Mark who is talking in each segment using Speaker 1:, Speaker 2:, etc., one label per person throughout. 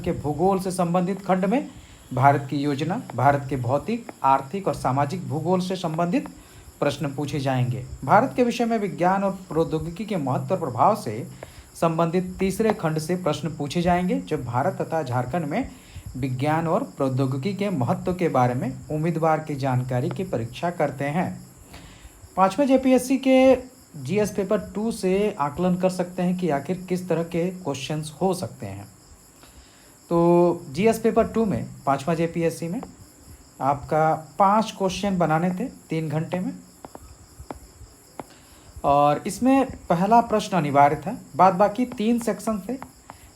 Speaker 1: के भूगोल से संबंधित खंड में भारत की योजना, भारत के भौतिक, आर्थिक और सामाजिक भूगोल से संबंधित प्रश्न पूछे जाएंगे। भारत के विषय में विज्ञान और प्रौद्योगिकी के महत्व और प्रभाव से संबंधित तीसरे खंड से प्रश्न पूछे जाएंगे, जो भारत तथा झारखंड में विज्ञान और प्रौद्योगिकी के महत्व के बारे में उम्मीदवार की जानकारी की परीक्षा करते हैं। पांचवें जेपीएससी के जीएस पेपर 2 से आकलन कर सकते हैं कि आखिर किस तरह के क्वेश्चंस हो सकते हैं। तो जीएस पेपर 2 में पांचवा जेपीएससी में आपका 5 क्वेश्चन बनाने थे 3 घंटे में, और इसमें पहला प्रश्न अनिवार्य था। बाद बाकी 3 सेक्शन थे।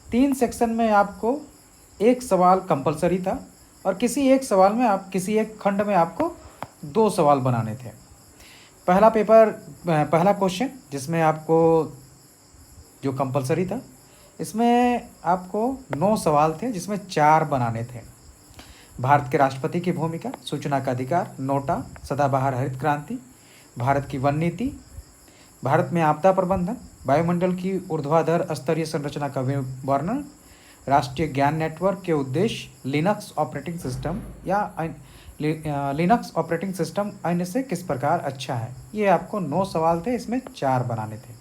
Speaker 1: 3 सेक्शन में आपको एक सवाल कंपलसरी था, और किसी एक खंड में आपको 2 सवाल बनाने थे। पहला क्वेश्चन जिसमें आपको जो कंपलसरी था, इसमें आपको 9 सवाल थे, जिसमें 4 बनाने थे। भारत के राष्ट्रपति की भूमिका, सूचना का अधिकार, नोटा, सदाबहार हरित क्रांति, भारत की वन नीति, भारत में आपदा प्रबंधन, वायुमंडल की ऊर्ध्वाधर स्तरीय संरचना का वर्णन, राष्ट्रीय ज्ञान नेटवर्क के उद्देश्य, लिनक्स ऑपरेटिंग सिस्टम अन्य से किस प्रकार अच्छा है। ये आपको 9 सवाल थे, इसमें 4 बनाने थे।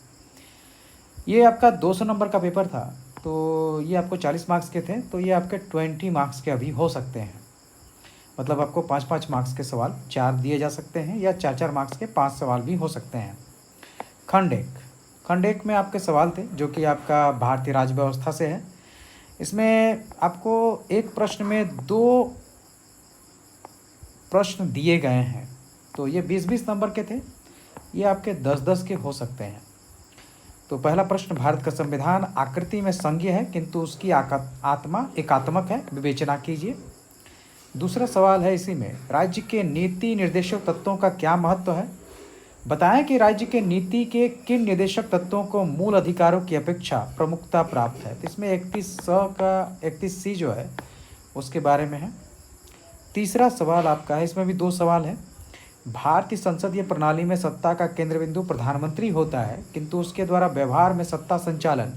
Speaker 1: ये आपका 200 नंबर का पेपर था, तो ये आपको 40 मार्क्स के थे, तो ये आपके 20 मार्क्स के अभी हो सकते हैं। मतलब आपको 5-5 मार्क्स के सवाल 4 दिए जा सकते हैं, या 4-4 मार्क्स के 5 सवाल भी हो सकते हैं। खंड एक में आपके सवाल थे, जो कि आपका भारतीय राज्य व्यवस्था से है। इसमें आपको एक प्रश्न में 2 प्रश्न दिए गए हैं, तो ये 20-20 नंबर के थे। ये आपके 10-10 के हो सकते हैं। तो पहला प्रश्न, भारत का संविधान आकृति में संघीय है, किंतु उसकी आत्मा एकात्मक है, विवेचना कीजिए। दूसरा सवाल है इसी में, राज्य के नीति निर्देशक तत्वों का क्या महत्व है। बताएं कि राज्य के नीति के किन निर्देशक तत्वों को मूल अधिकारों की अपेक्षा प्रमुखता प्राप्त है। तो इसमें 31C जो है उसके बारे में है। तीसरा सवाल आपका है, इसमें भी 2 सवाल है। भारतीय संसदीय प्रणाली में सत्ता का केंद्र बिंदु प्रधानमंत्री होता है, किंतु उसके द्वारा व्यवहार में सत्ता संचालन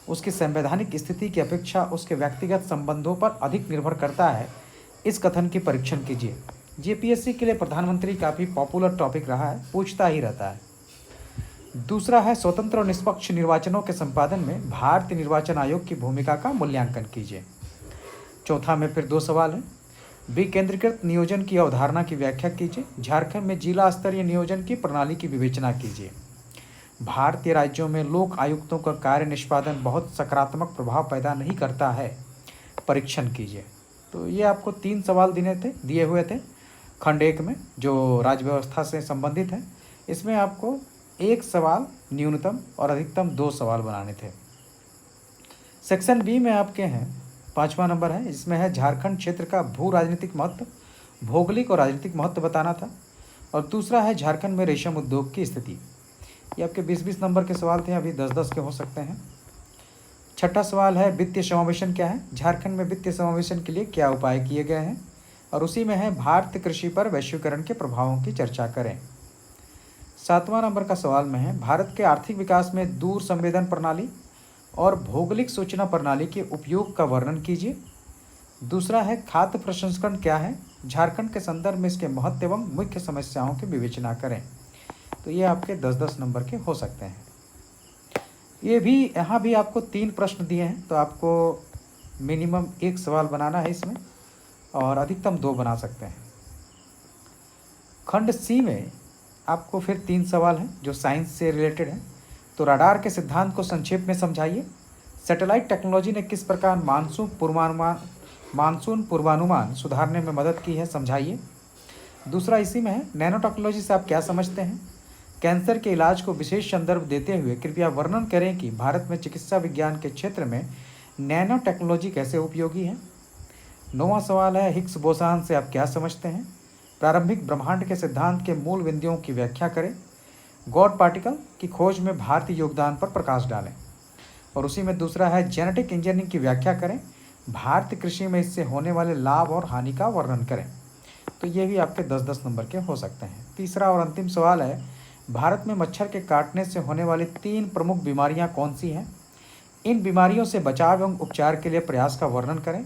Speaker 1: उसकी संवैधानिक स्थिति की अपेक्षा उसके व्यक्तिगत संबंधों पर अधिक निर्भर करता है। इस कथन की परीक्षण कीजिए। जेपीएससी के लिए प्रधानमंत्री काफ़ी पॉपुलर टॉपिक रहा है, पूछता ही रहता है। दूसरा है, स्वतंत्र और निष्पक्ष निर्वाचनों के संपादन में भारतीय निर्वाचन आयोग की भूमिका का मूल्यांकन कीजिए। चौथा में फिर 2 सवाल है। विकेंद्रीकृत नियोजन की अवधारणा की व्याख्या कीजिए। झारखंड में जिला स्तरीय नियोजन की प्रणाली की विवेचना कीजिए। भारतीय राज्यों में लोक आयुक्तों का कार्य निष्पादन बहुत सकारात्मक प्रभाव पैदा नहीं करता है, परीक्षण कीजिए। तो ये आपको 3 सवाल दिए हुए थे खंड 1 में, जो राज्य व्यवस्था से संबंधित है। इसमें आपको 1 सवाल न्यूनतम और अधिकतम 2 सवाल बनाने थे। सेक्शन बी में आपके हैं 5वां नंबर है, इसमें है झारखंड क्षेत्र का भू राजनीतिक महत्व, भौगोलिक और राजनीतिक महत्व बताना था। और दूसरा है झारखंड में रेशम उद्योग की स्थिति। ये आपके 20-20 नंबर के सवाल थे, अभी 10-10 के हो सकते हैं। छठा सवाल है, वित्तीय समावेशन क्या है। झारखंड में वित्तीय समावेशन के लिए क्या उपाय किए गए हैं। और उसी में है, भारतीय कृषि पर वैश्वीकरण के प्रभावों की चर्चा करें। 7वां नंबर का सवाल में है, भारत के आर्थिक विकास में दूर संवेदन प्रणाली और भौगोलिक सूचना प्रणाली के उपयोग का वर्णन कीजिए। दूसरा है, खाद्य प्रसंस्करण क्या है, झारखंड के संदर्भ में इसके महत्व एवं मुख्य समस्याओं की विवेचना करें। तो ये आपके 10-10 नंबर के हो सकते हैं। यहाँ भी आपको 3 प्रश्न दिए हैं, तो आपको मिनिमम 1 सवाल बनाना है इसमें, और अधिकतम 2 बना सकते हैं। खंड सी में आपको फिर 3 सवाल हैं, जो साइंस से रिलेटेड हैं। तो रडार के सिद्धांत को संक्षेप में समझाइए। सैटेलाइट टेक्नोलॉजी ने किस प्रकार मानसून पूर्वानुमान सुधारने में मदद की है, समझाइए। दूसरा इसी में है, नैनो टेक्नोलॉजी से आप क्या समझते हैं। कैंसर के इलाज को विशेष संदर्भ देते हुए कृपया वर्णन करें कि भारत में चिकित्सा विज्ञान के क्षेत्र में नैनो टेक्नोलॉजी कैसे उपयोगी है। 9वां सवाल है, हिग्स बोसान से आप क्या समझते हैं। प्रारंभिक ब्रह्मांड के सिद्धांत के मूल बिंदुओं की व्याख्या करें। गॉड पार्टिकल की खोज में भारतीय योगदान पर प्रकाश डालें। और उसी में दूसरा है, जेनेटिक इंजीनियरिंग की व्याख्या करें। भारतीय कृषि में इससे होने वाले लाभ और हानि का वर्णन करें। तो ये भी आपके 10-10 नंबर के हो सकते हैं। तीसरा और अंतिम सवाल है, भारत में मच्छर के काटने से होने वाली 3 प्रमुख बीमारियां कौन सी हैं। इन बीमारियों से बचाव एवं उपचार के लिए प्रयास का वर्णन करें।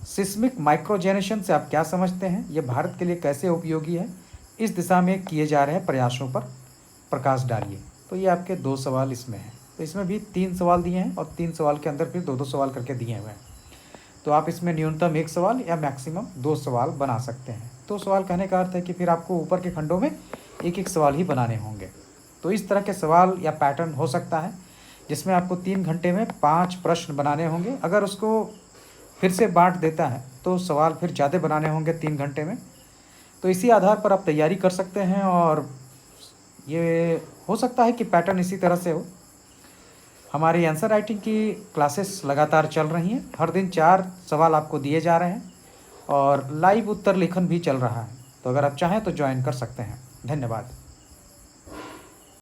Speaker 1: सिस्मिक माइक्रोजेनेशन से आप क्या समझते हैं, ये भारत के लिए कैसे उपयोगी है, इस दिशा में किए जा रहे प्रयासों पर प्रकाश डालिए। तो ये आपके 2 सवाल इसमें हैं। तो इसमें भी 3 सवाल दिए हैं और 3 सवाल के अंदर फिर 2-2 सवाल करके दिए हुए हैं। तो आप इसमें न्यूनतम 1 सवाल या मैक्सिमम 2 सवाल बना सकते हैं। 2 सवाल कहने का अर्थ है कि फिर आपको ऊपर के खंडों में 1-1 सवाल ही बनाने होंगे। तो इस तरह के सवाल या पैटर्न हो सकता है जिसमें आपको 3 घंटे में 5 प्रश्न बनाने होंगे। अगर उसको फिर से बांट देता है तो सवाल फिर ज़्यादा बनाने होंगे 3 घंटे में। तो इसी आधार पर आप तैयारी कर सकते हैं और ये हो सकता है कि पैटर्न इसी तरह से हो। हमारी आंसर राइटिंग की क्लासेस लगातार चल रही हैं। हर दिन 4 सवाल आपको दिए जा रहे हैं और लाइव उत्तर लेखन भी चल रहा है। तो अगर आप चाहें तो ज्वाइन कर सकते हैं। धन्यवाद।